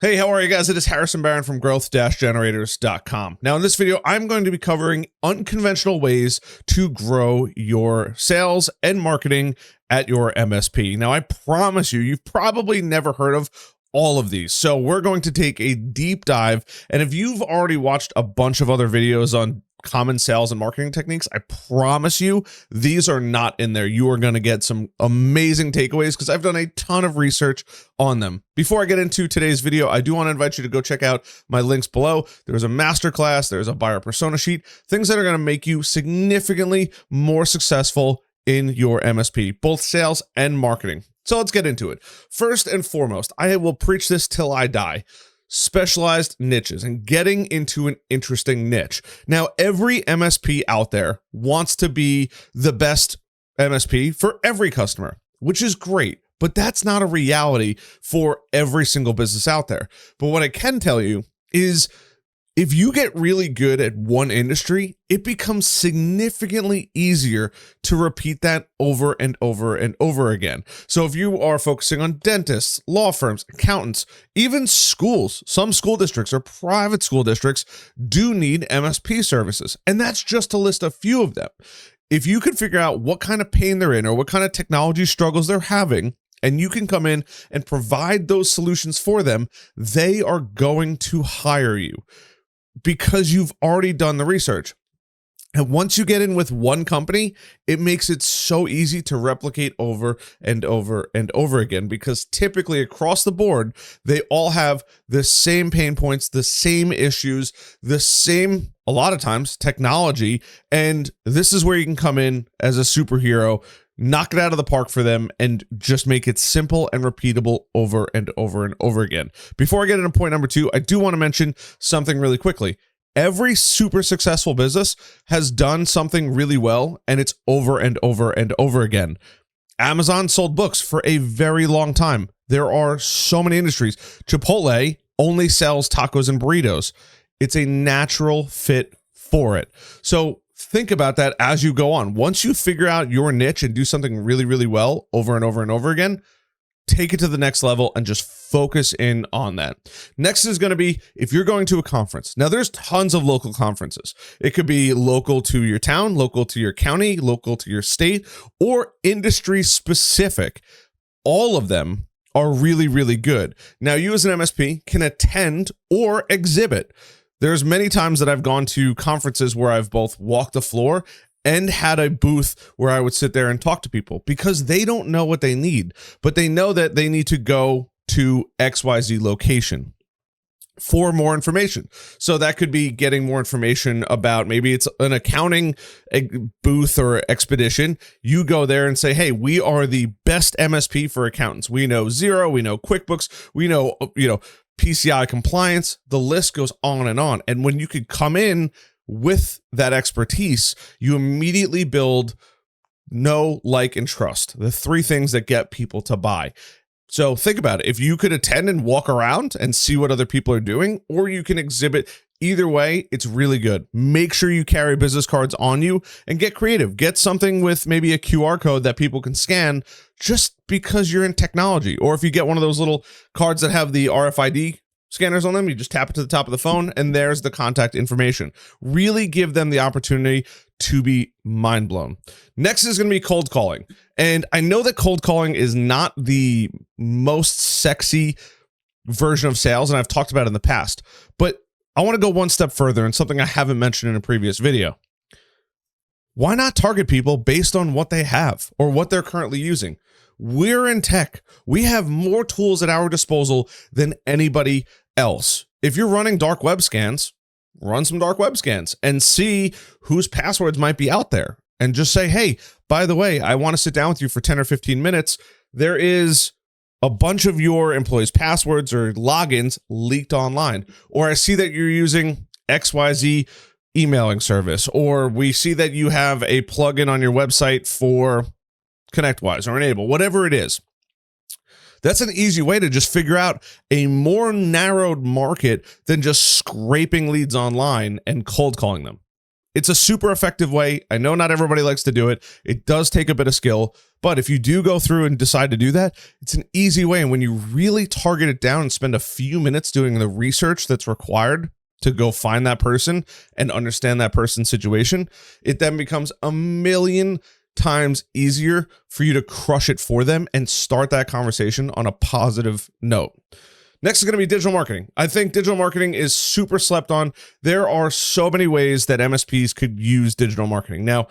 Hey, how are you guys? It is Harrison Barron from growth-generators.com. Now, in this video, I'm going to be covering unconventional ways to grow your sales and marketing at your MSP. Now, I promise you, you've probably never heard of all of these. So we're going to take a deep dive. And if you've already watched a bunch of other videos on common sales and marketing techniques, I promise you these are not in there. You are going to get some amazing takeaways because I've done a ton of research on them. Before I get into today's video, I do want to invite you to go check out my links below. There's a masterclass, there's a buyer persona sheet, things that are going to make you significantly more successful in your MSP, both sales and marketing. So let's get into it. First and foremost, I will preach this till I die. Specialized niches and getting into an interesting niche. Now, every MSP out there wants to be the best MSP for every customer, which is great, but that's not a reality for every single business out there. But what I can tell you is if you get really good at one industry, it becomes significantly easier to repeat that over and over and over again. So if you are focusing on dentists, law firms, accountants, even schools, some school districts or private school districts do need MSP services. And that's just to list a few of them. If you can figure out what kind of pain they're in or what kind of technology struggles they're having, and you can come in and provide those solutions for them, they are going to hire you, because you've already done the research. And once you get in with one company, it makes it so easy to replicate over and over and over again, because typically across the board, they all have the same pain points, the same issues, the same, a lot of times, technology. And this is where you can come in as a superhero, knock it out of the park for them, and just make it simple and repeatable over and over and over again. Before I get into point number two, I do want to mention something really quickly. Every super successful business has done something really well, and it's over and over and over again. Amazon sold books for a very long time. There are so many industries. Chipotle only sells tacos and burritos. It's a natural fit for it. So think about that as you go on. Once you figure out your niche and do something really, really well over and over and over again, take it to the next level and just focus in on that. Next is going to be if you're going to a conference. Now, there's tons of local conferences. It could be local to your town, local to your county, local to your state, or industry specific. All of them are really, really good. Now, you as an MSP can attend or exhibit. There's many times that I've gone to conferences where I've both walked the floor and had a booth where I would sit there and talk to people, because they don't know what they need, but they know that they need to go to XYZ location for more information. So that could be getting more information about, maybe it's an accounting booth or expedition. You go there and say, hey, we are the best MSP for accountants. We know Xero, we know QuickBooks, we know, PCI compliance, the list goes on and on. And when you could come in with that expertise, you immediately build know, like, and trust, the three things that get people to buy. So think about it. If you could attend and walk around and see what other people are doing, or you can exhibit, either way, it's really good. Make sure you carry business cards on you and get creative. Get something with maybe a QR code that people can scan just because you're in technology. Or if you get one of those little cards that have the RFID scanners on them, you just tap it to the top of the phone and there's the contact information. Really give them the opportunity to be mind blown. Next is going to be cold calling. And I know that cold calling is not the most sexy version of sales, and I've talked about it in the past, but I want to go one step further, and something I haven't mentioned in a previous video. Why not target people based on what they have or what they're currently using? We're in tech. We have more tools at our disposal than anybody else. If you're running dark web scans, run some dark web scans and see whose passwords might be out there. And just say, hey, by the way, I want to sit down with you for 10 or 15 minutes. There is a bunch of your employees' passwords or logins leaked online. Or I see that you're using XYZ emailing service. Or we see that you have a plugin on your website for ConnectWise or Enable, whatever it is. That's an easy way to just figure out a more narrowed market than just scraping leads online and cold calling them. It's a super effective way. I know not everybody likes to do it. It does take a bit of skill, but if you do go through and decide to do that, it's an easy way. And when you really target it down and spend a few minutes doing the research that's required to go find that person and understand that person's situation, it then becomes a million times easier for you to crush it for them and start that conversation on a positive note. Next is going to be digital marketing. I think digital marketing is super slept on. There are so many ways that MSPs could use digital marketing. Now,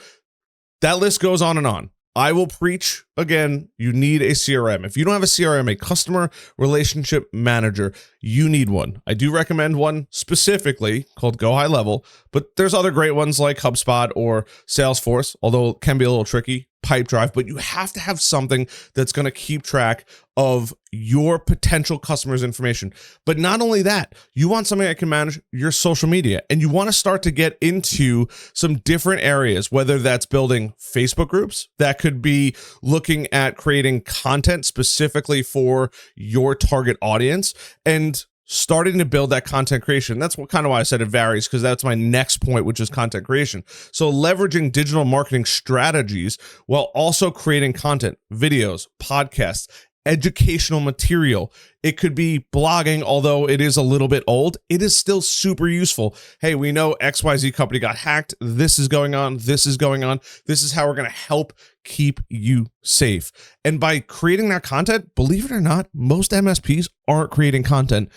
that list goes on and on. I will preach again, you need a CRM. If you don't have a CRM, a customer relationship manager, you need one. I do recommend one specifically called Go High Level, but there's other great ones like HubSpot or Salesforce, although it can be a little tricky, Pipedrive, but you have to have something that's going to keep track of your potential customers' information. But not only that, you want something that can manage your social media, and you want to start to get into some different areas, whether that's building Facebook groups, that could be looking at creating content specifically for your target audience, and starting to build that content creation. That's what kind of why I said it varies, because that's my next point, which is content creation. So leveraging digital marketing strategies while also creating content, videos, podcasts, educational material. It could be blogging, although it is a little bit old. It is still super useful. Hey, we know XYZ company got hacked. This is going on. This is going on. This is how we're going to help keep you safe. And by creating that content, believe it or not, most MSPs aren't creating content.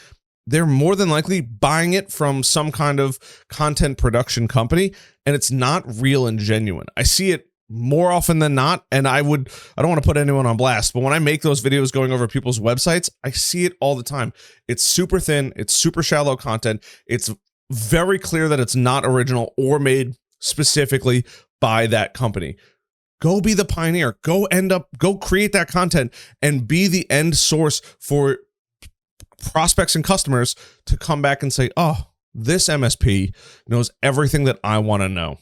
They're more than likely buying it from some kind of content production company, and it's not real and genuine. I see it more often than not, and I don't want to put anyone on blast, but when I make those videos going over people's websites, I see it all the time. It's super thin, it's super shallow content. It's very clear that it's not original or made specifically by that company. Go be the pioneer. Go create that content and be the end source for prospects and customers to come back and say, oh, this MSP knows everything that I want to know.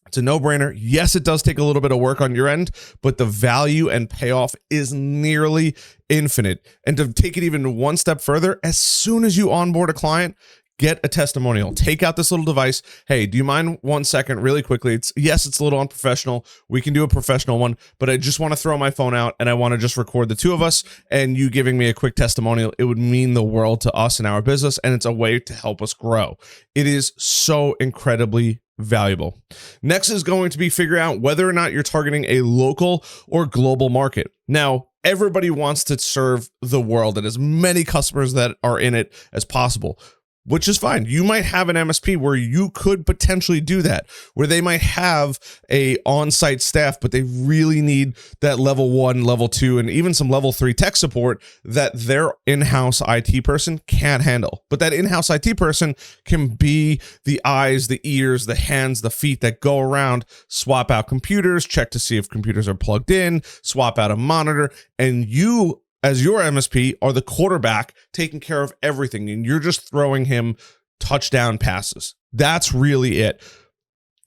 It's a no-brainer. Yes, it does take a little bit of work on your end, but the value and payoff is nearly infinite. And to take it even one step further, as soon as you onboard a client, get a testimonial. Take out this little device. Hey, do you mind 1 second really quickly? Yes, it's a little unprofessional. We can do a professional one, but I just want to throw my phone out and I want to just record the two of us and you giving me a quick testimonial. It would mean the world to us and our business, and it's a way to help us grow. It is so incredibly valuable. Next is going to be figure out whether or not you're targeting a local or global market. Now, everybody wants to serve the world and as many customers that are in it as possible, which is fine. You might have an MSP where you could potentially do that, where they might have a on-site staff, but they really need that level 1, level 2, and even some level 3 tech support that their in-house IT person can't handle. But that in-house IT person can be the eyes, the ears, the hands, the feet that go around, swap out computers, check to see if computers are plugged in, swap out a monitor, and you as your MSP are the quarterback taking care of everything, and you're just throwing him touchdown passes. That's really it.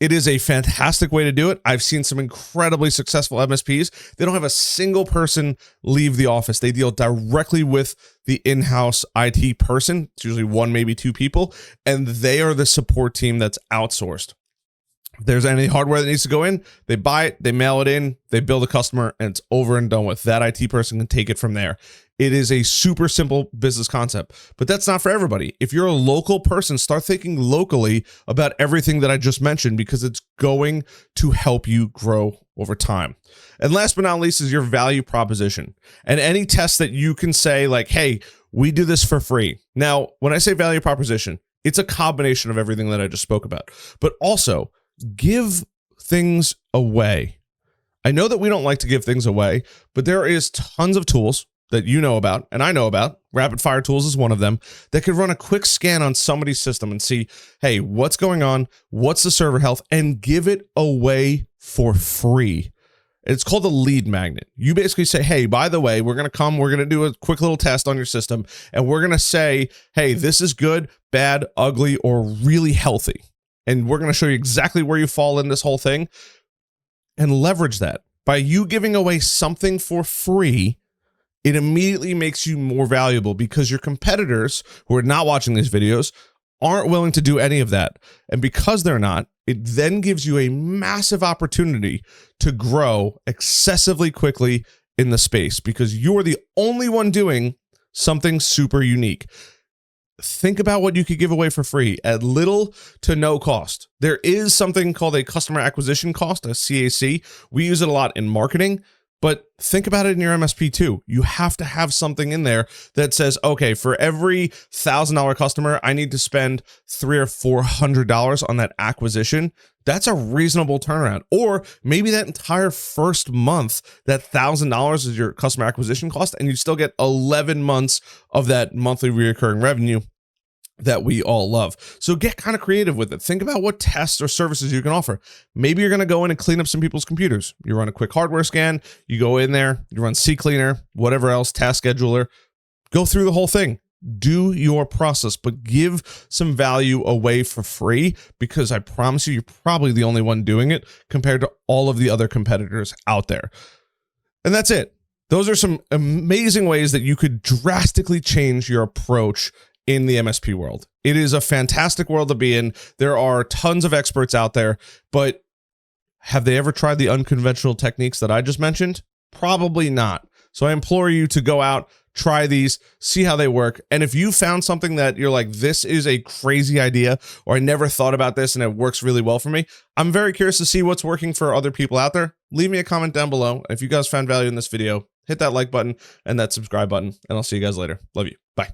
It is a fantastic way to do it. I've seen some incredibly successful MSPs. They don't have a single person leave the office. They deal directly with the in-house IT person. It's usually 1, maybe 2 people, and they are the support team that's outsourced. If there's any hardware that needs to go in, they buy it, they mail it in, they bill the customer, and it's over and done with. That IT person can take it from there. It is a super simple business concept, but that's not for everybody. If you're a local person, start thinking locally about everything that I just mentioned, because it's going to help you grow over time. And last but not least is your value proposition. And any test that you can say like, hey, we do this for free. Now, when I say value proposition, it's a combination of everything that I just spoke about, but also give things away. I know that we don't like to give things away, but there is tons of tools that you know about and I know about. Rapid Fire Tools is one of them that could run a quick scan on somebody's system and see, hey, what's going on? What's the server health? And give it away for free. It's called a lead magnet. You basically say, hey, by the way, we're going to do a quick little test on your system, and we're going to say, hey, this is good, bad, ugly, or really healthy. And we're going to show you exactly where you fall in this whole thing, and leverage that. By you giving away something for free, it immediately makes you more valuable, because your competitors who are not watching these videos aren't willing to do any of that. And because they're not, it then gives you a massive opportunity to grow excessively quickly in the space because you're the only one doing something super unique. Think about what you could give away for free at little to no cost. There is something called a customer acquisition cost, a CAC. We use it a lot in marketing, but think about it in your MSP too. You have to have something in there that says, okay, for every $1,000 customer, I need to spend $300 or $400 on that acquisition. That's a reasonable turnaround. Or maybe that entire first month, that $1,000 is your customer acquisition cost, and you still get 11 months of that monthly recurring revenue that we all love. So get kind of creative with it. Think about what tests or services you can offer. Maybe you're going to go in and clean up some people's computers. You run a quick hardware scan, you go in there, you run CCleaner, whatever else, task scheduler, go through the whole thing. Do your process, but give some value away for free because I promise you, you're probably the only one doing it compared to all of the other competitors out there. And that's it. Those are some amazing ways that you could drastically change your approach in the MSP world. It is a fantastic world to be in. There are tons of experts out there, but have they ever tried the unconventional techniques that I just mentioned? Probably not. So I implore you to go out, try these, see how they work. And if you found something that you're like, this is a crazy idea, or I never thought about this and it works really well for me, I'm very curious to see what's working for other people out there. Leave me a comment down below. If you guys found value in this video, hit that like button and that subscribe button, and I'll see you guys later. Love you. Bye.